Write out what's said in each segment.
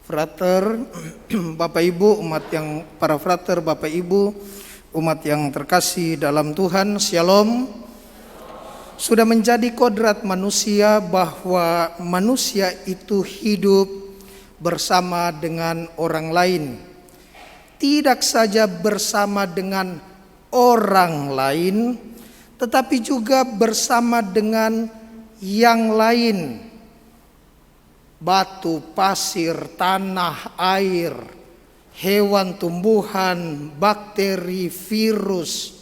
Frater, Bapak Ibu, para frater, Bapak Ibu, umat yang terkasih dalam Tuhan, Shalom. Sudah menjadi kodrat manusia bahwa manusia itu hidup bersama dengan orang lain. Tidak saja bersama dengan orang lain, tetapi juga bersama dengan yang lain. Batu, pasir, tanah, air, hewan, tumbuhan, bakteri, virus.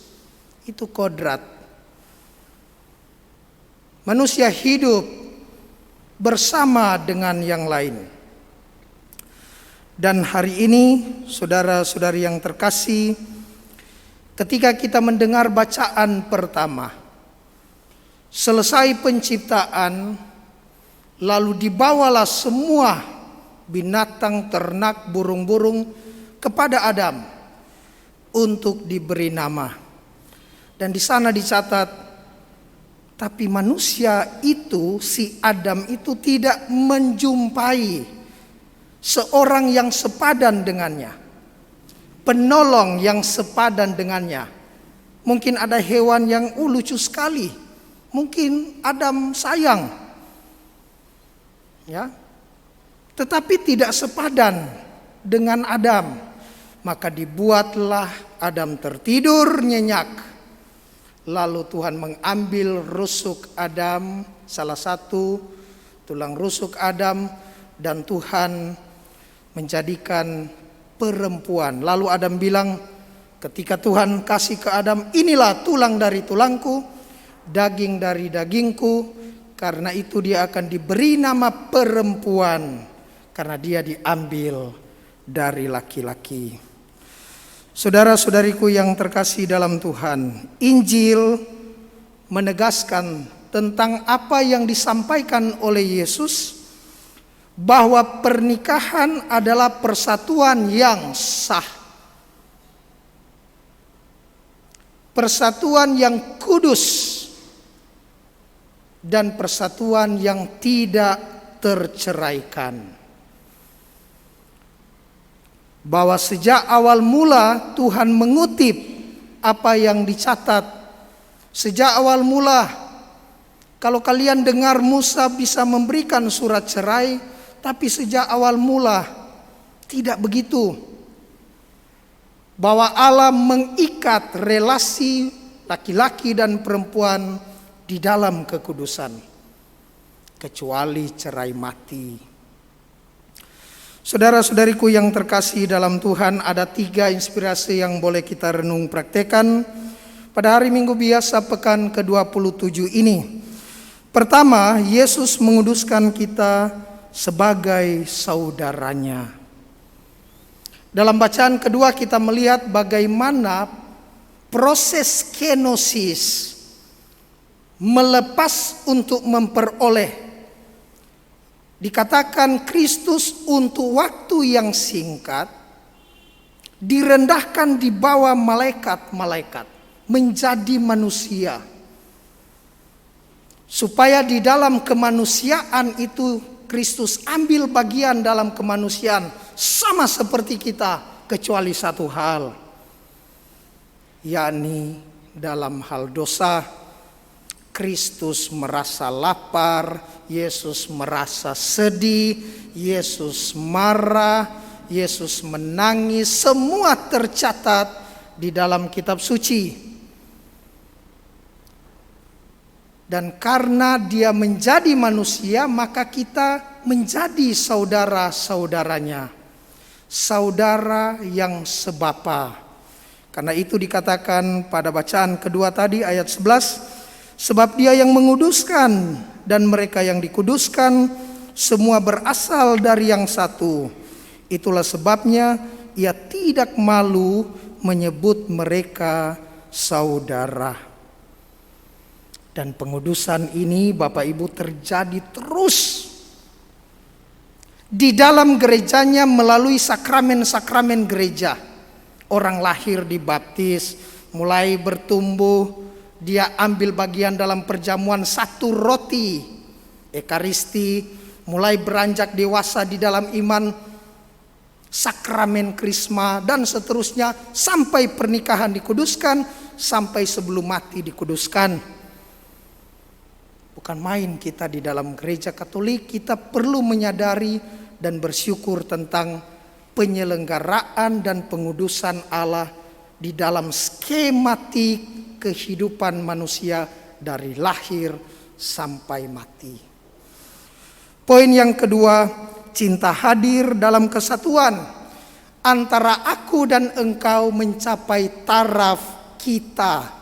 Itu kodrat. Manusia hidup bersama dengan yang lain. Dan hari ini, saudara-saudari yang terkasih, ketika kita mendengar bacaan pertama, selesai penciptaan, lalu dibawalah semua binatang, ternak, burung-burung kepada Adam untuk diberi nama. Dan di sana dicatat, tapi manusia itu, si Adam itu tidak menjumpai seorang yang sepadan dengannya, penolong yang sepadan dengannya. Mungkin ada hewan yang lucu sekali, mungkin Adam sayang, ya, tetapi tidak sepadan dengan Adam. Maka dibuatlah Adam tertidur nyenyak. Lalu Tuhan mengambil rusuk Adam, salah satu tulang rusuk Adam, dan Tuhan menjadikan perempuan. Lalu Adam bilang, ketika Tuhan kasih ke Adam, inilah tulang dari tulangku, daging dari dagingku. Karena itu dia akan diberi nama perempuan, karena dia diambil dari laki-laki. Saudara-saudariku yang terkasih dalam Tuhan, Injil menegaskan tentang apa yang disampaikan oleh Yesus, bahwa pernikahan adalah persatuan yang sah, persatuan yang kudus, dan persatuan yang tidak terceraikan. Bahwa sejak awal mula Tuhan mengutip apa yang dicatat. Sejak awal mula, kalau kalian dengar Musa bisa memberikan surat cerai, tapi sejak awal mula tidak begitu. Bahwa Allah mengikat relasi laki-laki dan perempuan di dalam kekudusan, kecuali cerai mati. Saudara-saudariku yang terkasih dalam Tuhan, ada 3 inspirasi yang boleh kita renung praktekan pada hari Minggu biasa pekan ke-27 ini. Pertama, Yesus menguduskan kita sebagai saudaranya. Dalam bacaan kedua kita melihat bagaimana proses kenosis, melepas untuk memperoleh. Dikatakan Kristus untuk waktu yang singkat direndahkan di bawah malaikat-malaikat menjadi manusia, supaya di dalam kemanusiaan itu Kristus ambil bagian dalam kemanusiaan sama seperti kita, kecuali satu hal, yakni dalam hal dosa. Kristus merasa lapar, Yesus merasa sedih, Yesus marah, Yesus menangis, semua tercatat di dalam kitab suci. Dan karena dia menjadi manusia, maka kita menjadi saudara-saudaranya, saudara yang sebapa. Karena itu dikatakan pada bacaan kedua tadi ayat 11, sebab dia yang menguduskan dan mereka yang dikuduskan semua berasal dari yang satu. Itulah sebabnya ia tidak malu menyebut mereka saudara. Dan pengudusan ini Bapak Ibu terjadi terus di dalam gerejanya melalui sakramen-sakramen gereja. Orang lahir dibaptis, mulai bertumbuh, dia ambil bagian dalam perjamuan satu roti, Ekaristi, mulai beranjak dewasa di dalam iman, sakramen krisma, dan seterusnya sampai pernikahan dikuduskan, sampai sebelum mati dikuduskan. Bukan main kita di dalam gereja Katolik. Kita perlu menyadari dan bersyukur tentang penyelenggaraan dan pengudusan Allah di dalam skematik kehidupan manusia dari lahir sampai mati. Poin yang kedua, cinta hadir dalam kesatuan antara aku dan engkau mencapai taraf kita.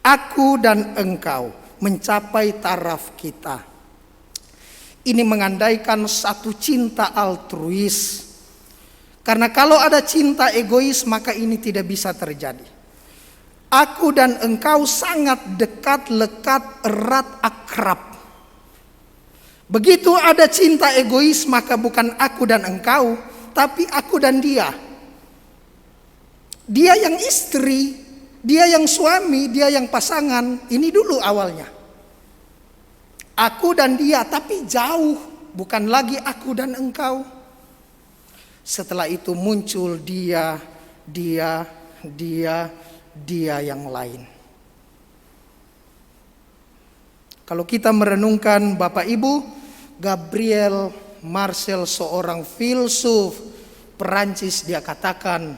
Aku dan engkau mencapai taraf kita. Ini mengandaikan satu cinta altruis. Karena kalau ada cinta egois, maka ini tidak bisa terjadi. Aku dan engkau sangat dekat, lekat, erat, akrab. Begitu ada cinta egois, maka bukan aku dan engkau, tapi aku dan dia. Dia yang istri, dia yang suami, dia yang pasangan. Ini dulu awalnya. Aku dan dia, tapi jauh. Bukan lagi aku dan engkau. Setelah itu muncul dia yang lain. Kalau kita merenungkan Bapak Ibu, Gabriel Marcel, seorang filsuf Perancis, dia katakan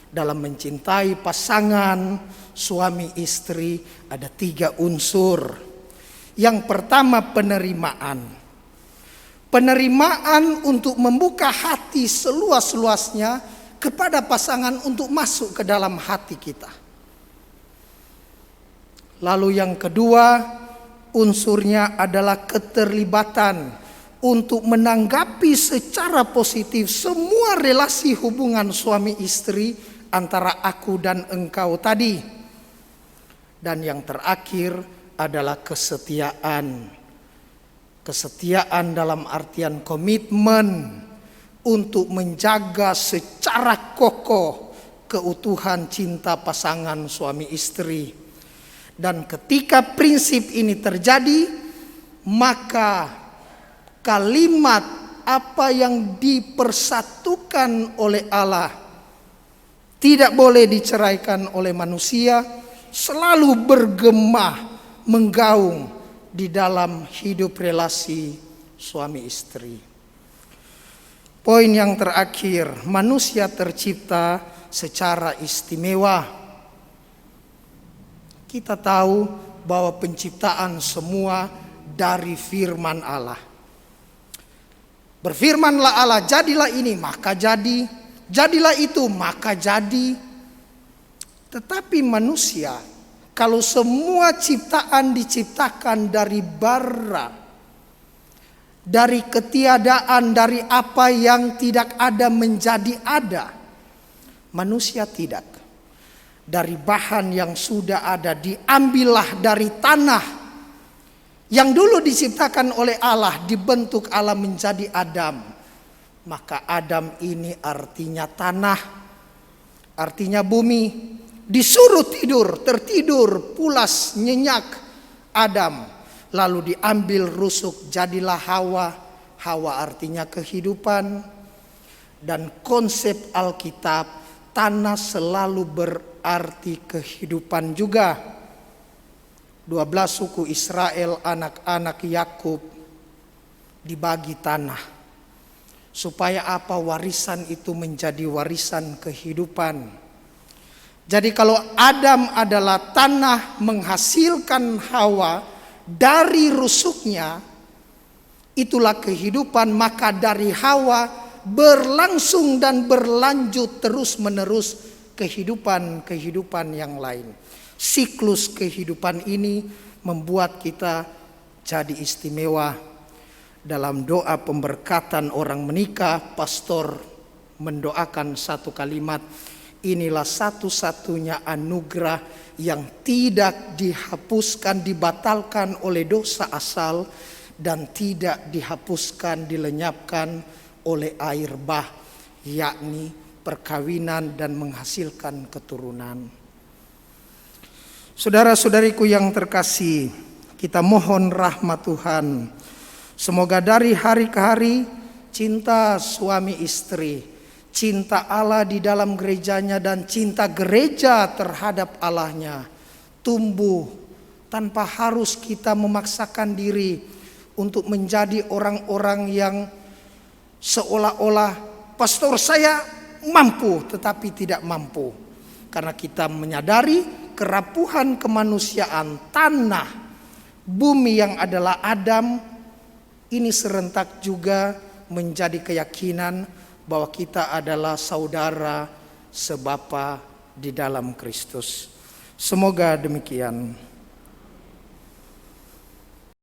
dalam mencintai pasangan suami istri ada 3 unsur. Yang pertama, penerimaan. Penerimaan untuk membuka hati seluas-luasnya kepada pasangan untuk masuk ke dalam hati kita. Lalu yang kedua, unsurnya adalah keterlibatan untuk menanggapi secara positif semua relasi hubungan suami istri antara aku dan engkau tadi. Dan yang terakhir adalah kesetiaan. Kesetiaan dalam artian komitmen untuk menjaga secara kokoh keutuhan cinta pasangan suami istri. Dan ketika prinsip ini terjadi, maka kalimat apa yang dipersatukan oleh Allah tidak boleh diceraikan oleh manusia, selalu bergema, menggaung di dalam hidup relasi suami istri. Poin yang terakhir, manusia tercipta secara istimewa. Kita tahu bahwa penciptaan semua dari firman Allah. Berfirmanlah Allah, jadilah ini, maka jadi. Jadilah itu, maka jadi. Tetapi manusia, kalau semua ciptaan diciptakan dari bara, dari ketiadaan, dari apa yang tidak ada menjadi ada, manusia tidak. Dari bahan yang sudah ada, diambillah dari tanah yang dulu diciptakan oleh Allah, dibentuk Allah menjadi Adam. Maka Adam ini artinya tanah, artinya bumi. Disuruh tidur, tertidur, pulas, nyenyak Adam. Lalu diambil rusuk, jadilah Hawa. Hawa artinya kehidupan. Dan konsep Alkitab, tanah selalu berarti kehidupan juga. 12 suku Israel, anak-anak Yakub, dibagi tanah. Supaya apa? Warisan itu menjadi warisan kehidupan. Jadi kalau Adam adalah tanah menghasilkan Hawa dari rusuknya, itulah kehidupan. Maka dari Hawa berlangsung dan berlanjut terus menerus kehidupan yang lain. Siklus kehidupan ini membuat kita jadi istimewa. Dalam doa pemberkatan orang menikah, pastor mendoakan satu kalimat, inilah satu-satunya anugerah yang tidak dihapuskan, dibatalkan oleh dosa asal, dan tidak dihapuskan, dilenyapkan oleh air bah, yakni perkawinan dan menghasilkan keturunan. Saudara-saudariku yang terkasih, kita mohon rahmat Tuhan. Semoga dari hari ke hari cinta suami istri cinta Allah di dalam gerejanya dan cinta gereja terhadap Allahnya tumbuh tanpa harus kita memaksakan diri untuk menjadi orang-orang yang seolah-olah pastor saya mampu tetapi tidak mampu. Karena kita menyadari kerapuhan kemanusiaan, tanah, bumi yang adalah Adam, ini serentak juga menjadi keyakinan bahwa kita adalah saudara sebapa di dalam Kristus. Semoga demikian.